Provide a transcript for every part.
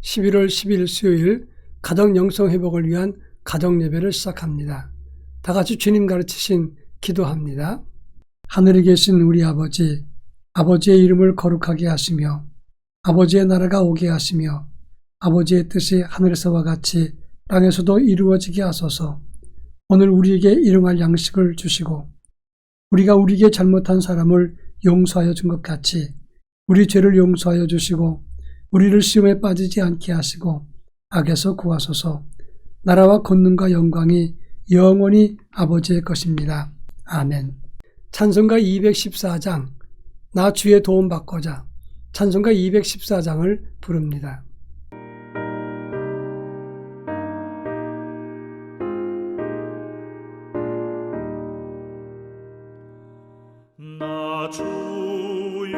11월 10일 수요일 가정 영성 회복을 위한 가정 예배를 시작합니다. 다 같이 주님 가르치신 기도합니다. 하늘에 계신 우리 아버지, 아버지의 이름을 거룩하게 하시며 아버지의 나라가 오게 하시며 아버지의 뜻이 하늘에서와 같이 땅에서도 이루어지게 하소서. 오늘 우리에게 일용할 양식을 주시고 우리가 우리에게 잘못한 사람을 용서하여 준 것 같이 우리 죄를 용서하여 주시고 우리를 시험에 빠지지 않게 하시고 악에서 구하소서. 나라와 권능과 영광이 영원히 아버지의 것입니다. 아멘. 찬송가 214장 나 주의 도움 받고자 찬송가 214장을 부릅니다. 나 주의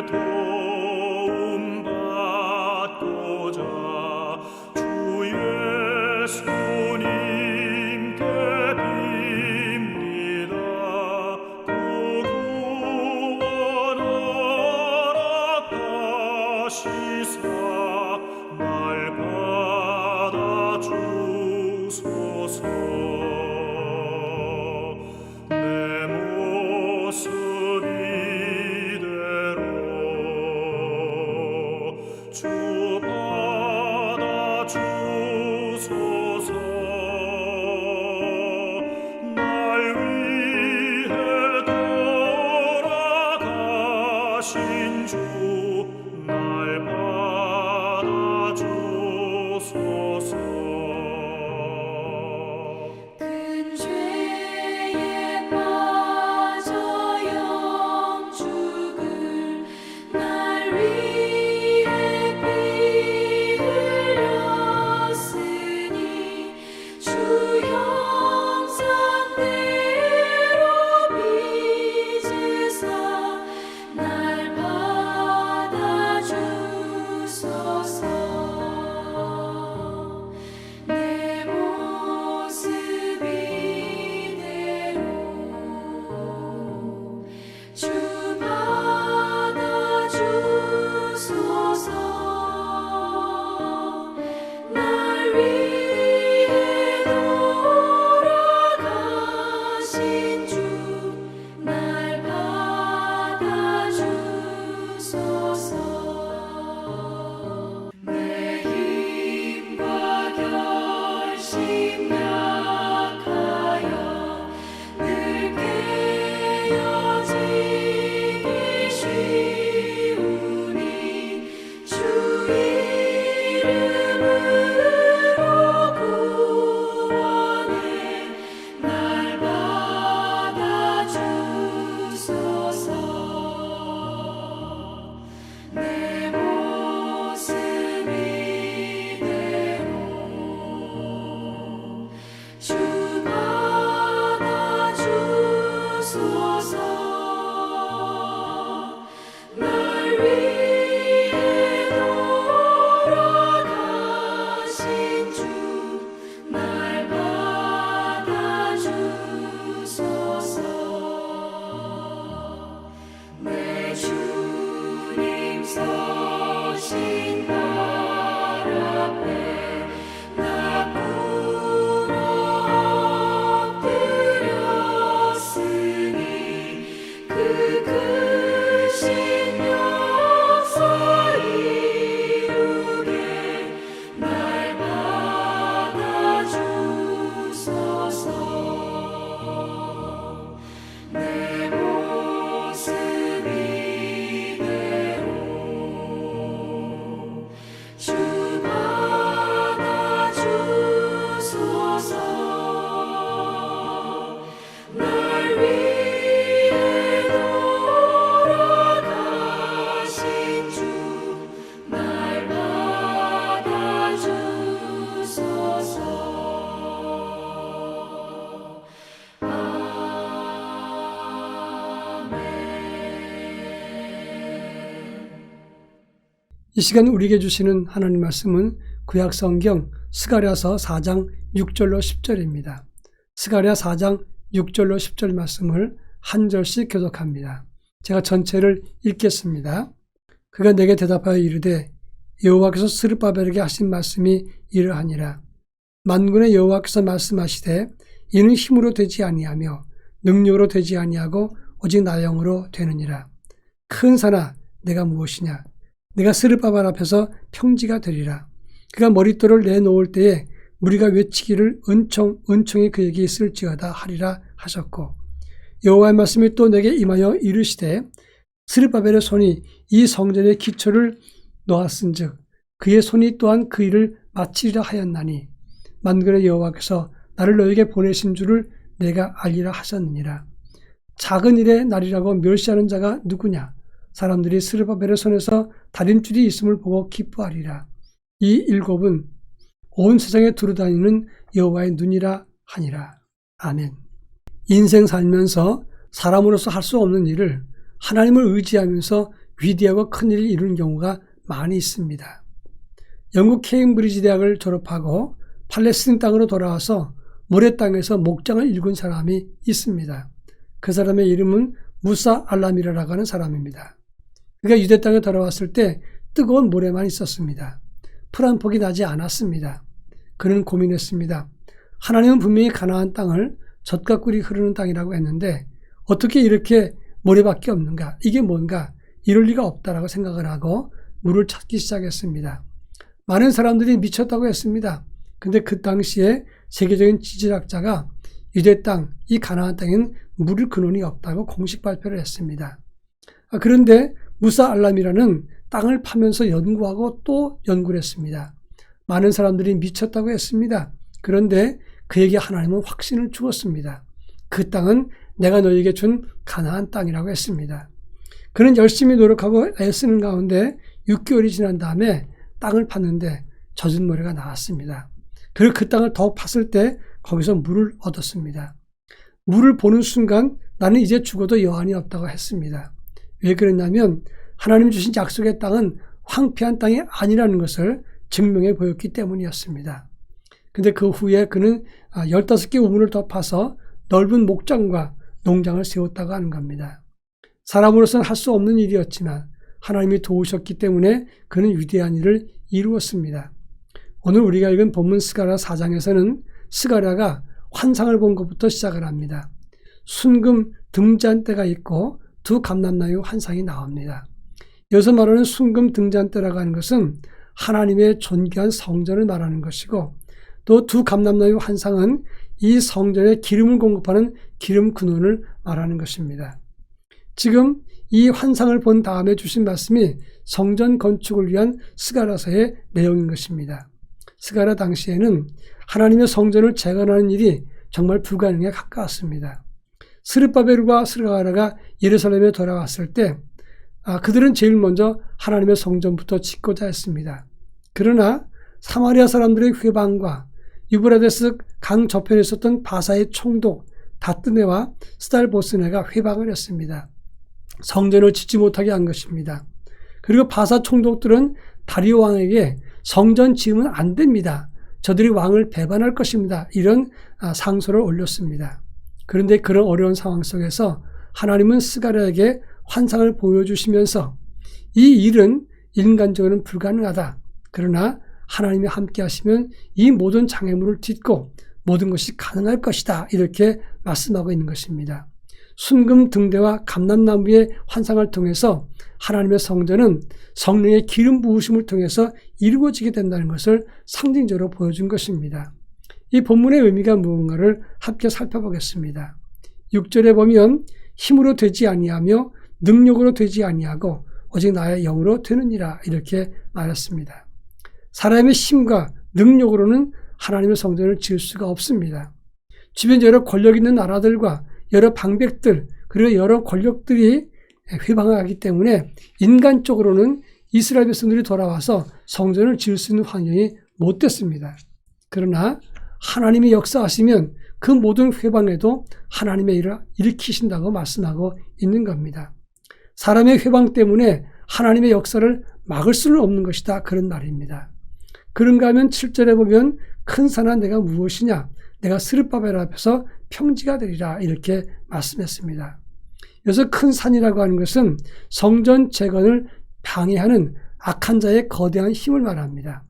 도움 받고자 주 예수님께 빕니다. 그 구원 허락하시사 날 받아주소서. 주 받아주소서. 날 위해 돌아가신 주 날 받아주소서. 큰 죄에 빠져 영죽을 날 위해 피 흘렸으니 주 형상대로 빚으사 날 받아주소서. 내 모습 이대로 주 받아주소서. 날 위해 돌아가신 주 날 받아주소서. 내 힘과 결심 약하여 늘 깨어지기 쉬우니 주 이름으로 구원해 날 받아주소서. 내 모습 이대로 주 받아주소서. 날 위해 돌아가신 주 날 받아주소서. 내 주님 서신 발 앞에 나 꿇어 엎드렸으니 그 크신 역사 이루게 날 받아주소서. 내 모습 이대로 주 받아주소서. 날 위해 돌아가신 주 날 받아주소서. 이 시간 우리에게 주시는 하나님 말씀은 구약성경 스가랴서 4장 6절로 10절입니다. 스가랴 4장 6절로 10절 말씀을 한 절씩 교독합니다. 제가 전체를 읽겠습니다. 그가 내게 대답하여 이르되 여호와께서 스룹바벨에게 하신 말씀이 이러하니라. 만군의 여호와께서 말씀하시되 이는 힘으로 되지 아니하며 능력으로 되지 아니하고 오직 나의 영으로 되느니라. 큰 산아 내가 무엇이냐? 내가 스룹바벨 앞에서 평지가 되리라. 그가 머릿돌을 내놓을 때에 무리가 외치기를 은총이 그에게 있을지어다 하리라 하셨고, 여호와의 말씀이 또 내게 임하여 이르시되 스룹바벨의 손이 이 성전의 기초를 놓았은즉 그의 손이 또한 그 일을 마치리라 하였나니 만군의 여호와께서 나를 너에게 보내신 줄을 내가 알리라 하셨느니라. 작은 일의 날이라고 멸시하는 자가 누구냐? 사람들이 스룹바벨의 손에서 다림줄이 있음을 보고 기뻐하리라. 이 일곱은 온 세상에 두루다니는 여호와의 눈이라 하니라. 아멘. 인생 살면서 사람으로서 할 수 없는 일을 하나님을 의지하면서 위대하고 큰 일을 이루는 경우가 많이 있습니다. 영국 케임브리지 대학을 졸업하고 팔레스틴 땅으로 돌아와서 모래 땅에서 목장을 일군 사람이 있습니다. 그 사람의 이름은 무사 알라미라라고 하는 사람입니다. 그가 유대 땅에 돌아왔을 때 뜨거운 모래만 있었습니다. 풀 한 폭이 나지 않았습니다. 그는 고민했습니다. 하나님은 분명히 가나안 땅을 젖과 꿀이 흐르는 땅이라고 했는데 어떻게 이렇게 모래밖에 없는가? 이게 뭔가? 이럴 리가 없다라고 생각을 하고 물을 찾기 시작했습니다. 많은 사람들이 미쳤다고 했습니다. 근데 그 당시에 세계적인 지질학자가 유대 땅, 이 가나안 땅에는 물을 근원이 없다고 공식 발표를 했습니다. 그런데 무사 알람이라는 땅을 파면서 연구하고 또 연구를 했습니다. 많은 사람들이 미쳤다고 했습니다. 그런데 그에게 하나님은 확신을 주었습니다. 그 땅은 내가 너에게 준 가나안 땅이라고 했습니다. 그는 열심히 노력하고 애쓰는 가운데 6개월이 지난 다음에 땅을 팠는데 젖은 모래가 나왔습니다. 그리고 그 땅을 더욱 팠을 때 거기서 물을 얻었습니다. 물을 보는 순간 나는 이제 죽어도 여한이 없다고 했습니다. 왜 그랬냐면 하나님 주신 약속의 땅은 황폐한 땅이 아니라는 것을 증명해 보였기 때문이었습니다. 근데 그 후에 그는 15개 우물을 더 파서 넓은 목장과 농장을 세웠다고 하는 겁니다. 사람으로서는 할 수 없는 일이었지만 하나님이 도우셨기 때문에 그는 위대한 일을 이루었습니다. 오늘 우리가 읽은 본문 스가랴 4장에서는 스가랴가 환상을 본 것부터 시작을 합니다. 순금 등잔대가 있고 두 감람나무 환상이 나옵니다. 여기서 말하는 순금 등잔대라고 하는 것은 하나님의 존귀한 성전을 말하는 것이고 또 두 감람나무 환상은 이 성전에 기름을 공급하는 기름 근원을 말하는 것입니다. 지금 이 환상을 본 다음에 주신 말씀이 성전 건축을 위한 스가랴서의 내용인 것입니다. 스가랴 당시에는 하나님의 성전을 재건하는 일이 정말 불가능에 가까웠습니다. 스룹바벨과 스가랴가 예루살렘에 돌아왔을 때 그들은 제일 먼저 하나님의 성전부터 짓고자 했습니다. 그러나 사마리아 사람들의 회방과 유브라데스 강 저편에 있었던 바사의 총독 다뜨네와 스달보스네가 회방을 했습니다. 성전을 짓지 못하게 한 것입니다. 그리고 바사 총독들은 다리오 왕에게 성전 지으면 안 됩니다. 저들이 왕을 배반할 것입니다. 이런 상소를 올렸습니다. 그런데 그런 어려운 상황 속에서 하나님은 스가랴에게 환상을 보여주시면서 이 일은 인간적으로는 불가능하다. 그러나 하나님이 함께 하시면 이 모든 장애물을 딛고 모든 것이 가능할 것이다. 이렇게 말씀하고 있는 것입니다. 순금 등대와 감람나무의 환상을 통해서 하나님의 성전은 성령의 기름 부으심을 통해서 이루어지게 된다는 것을 상징적으로 보여준 것입니다. 이 본문의 의미가 무언가를 함께 살펴보겠습니다. 6절에 보면 힘으로 되지 아니하며 능력으로 되지 아니하고 오직 나의 영으로 되느니라 이렇게 말했습니다. 사람의 힘과 능력으로는 하나님의 성전을 지을 수가 없습니다. 주변 여러 권력 있는 나라들과 여러 방백들 그리고 여러 권력들이 회방하기 때문에 인간적으로는 이스라엘 백성들이 돌아와서 성전을 지을 수 있는 환경이 못 됐습니다. 그러나 하나님이 역사하시면 그 모든 회방에도 하나님의 일을 일으키신다고 말씀하고 있는 겁니다. 사람의 회방 때문에 하나님의 역사를 막을 수는 없는 것이다. 그런 말입니다. 그런가 하면 7절에 보면 큰 산아 내가 무엇이냐? 내가 스룹바벨 앞에서 평지가 되리라 이렇게 말씀했습니다. 여기서 큰 산이라고 하는 것은 성전 재건을 방해하는 악한 자의 거대한 힘을 말합니다.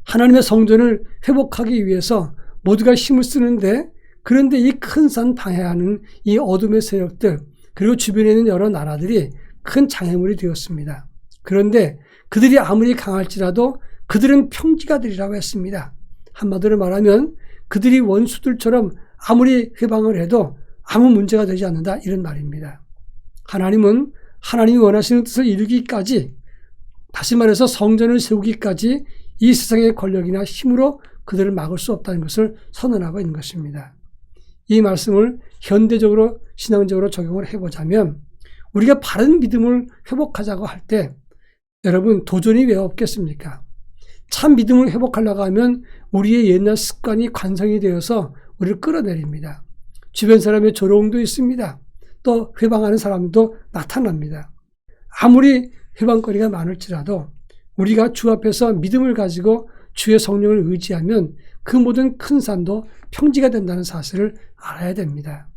하나님의 성전을 회복하기 위해서 모두가 힘을 쓰는데, 그런데 이 큰 산 방해하는 이 어둠의 세력들, 그리고 주변에 있는 여러 나라들이 큰 장애물이 되었습니다. 그런데 그들이 아무리 강할지라도 그들은 평지가 되리라고 했습니다. 한마디로 말하면 그들이 원수들처럼 아무리 회방을 해도 아무 문제가 되지 않는다, 이런 말입니다. 하나님은 하나님이 원하시는 뜻을 이루기까지, 다시 말해서 성전을 세우기까지 이 세상의 권력이나 힘으로 그들을 막을 수 없다는 것을 선언하고 있는 것입니다. 이 말씀을 현대적으로 신앙적으로 적용을 해보자면, 우리가 바른 믿음을 회복하자고 할 때 여러분 도전이 왜 없겠습니까? 참 믿음을 회복하려고 하면 우리의 옛날 습관이 관성이 되어서 우리를 끌어내립니다. 주변 사람의 조롱도 있습니다. 또 회방하는 사람도 나타납니다. 아무리 회방거리가 많을지라도 우리가 주 앞에서 믿음을 가지고 주의 성령을 의지하면 그 모든 큰 산도 평지가 된다는 사실을 알아야 됩니다.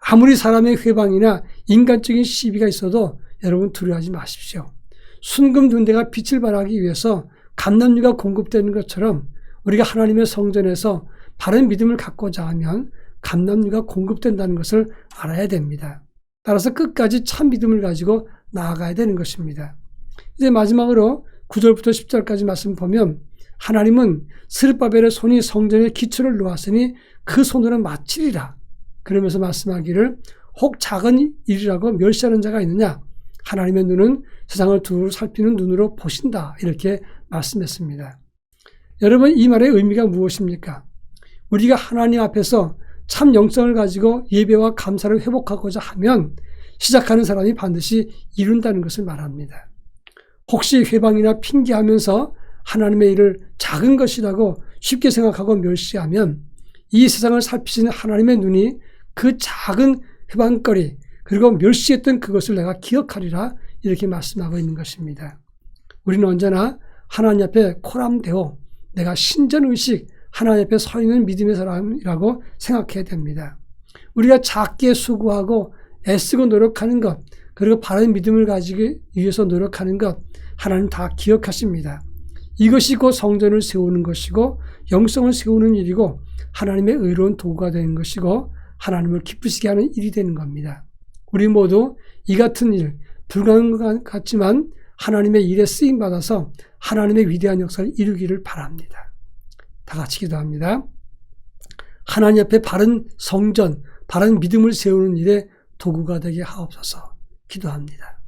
아무리 사람의 회방이나 인간적인 시비가 있어도 여러분 두려워하지 마십시오. 순금 눈대가 빛을 발하기 위해서 감람유가 공급되는 것처럼 우리가 하나님의 성전에서 바른 믿음을 갖고자 하면 감람유가 공급된다는 것을 알아야 됩니다. 따라서 끝까지 참 믿음을 가지고 나아가야 되는 것입니다. 이제 마지막으로 9절부터 10절까지 말씀 보면, 하나님은 스룹바벨의 손이 성전의 기초를 놓았으니 그 손으로 마치리라. 그러면서 말씀하기를, 혹 작은 일이라고 멸시하는 자가 있느냐? 하나님의 눈은 세상을 두루 살피는 눈으로 보신다. 이렇게 말씀했습니다. 여러분, 이 말의 의미가 무엇입니까? 우리가 하나님 앞에서 참 영성을 가지고 예배와 감사를 회복하고자 하면 시작하는 사람이 반드시 이룬다는 것을 말합니다. 혹시 회방이나 핑계하면서 하나님의 일을 작은 것이라고 쉽게 생각하고 멸시하면 이 세상을 살피시는 하나님의 눈이 그 작은 회방거리, 그리고 멸시했던 그것을 내가 기억하리라, 이렇게 말씀하고 있는 것입니다. 우리는 언제나 하나님 앞에 코람되어 내가 신전의식, 하나님 앞에 서 있는 믿음의 사람이라고 생각해야 됩니다. 우리가 작게 수고하고 애쓰고 노력하는 것, 그리고 바른 믿음을 가지기 위해서 노력하는 것, 하나님 다 기억하십니다. 이것이 곧 성전을 세우는 것이고 영성을 세우는 일이고 하나님의 의로운 도구가 되는 것이고 하나님을 기쁘시게 하는 일이 되는 겁니다. 우리 모두 이 같은 일, 불가능한 것 같지만 하나님의 일에 쓰임받아서 하나님의 위대한 역사를 이루기를 바랍니다. 다 같이 기도합니다. 하나님 앞에 바른 성전, 바른 믿음을 세우는 일에 도구가 되게 하옵소서. 기도합니다.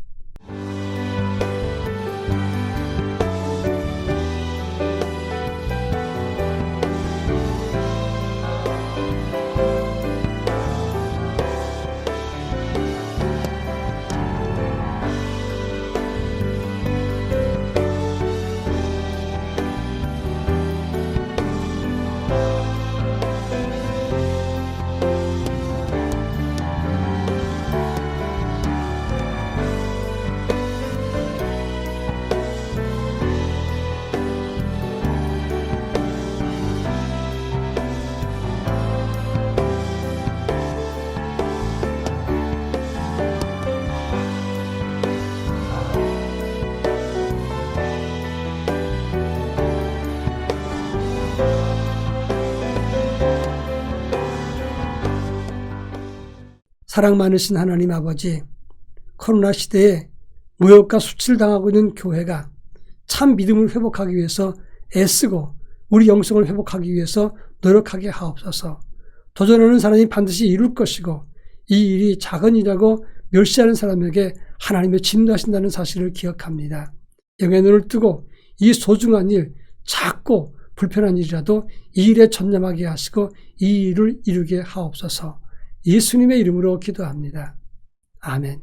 사랑 많으신 하나님 아버지, 코로나 시대에 모욕과 수치를 당하고 있는 교회가 참 믿음을 회복하기 위해서 애쓰고 우리 영성을 회복하기 위해서 노력하게 하옵소서. 도전하는 사람이 반드시 이룰 것이고 이 일이 작은 일이라고 멸시하는 사람에게 하나님의 진노하신다는 사실을 기억합니다. 영의 눈을 뜨고 이 소중한 일, 작고 불편한 일이라도 이 일에 전념하게 하시고 이 일을 이루게 하옵소서. 예수님의 이름으로 기도합니다. 아멘.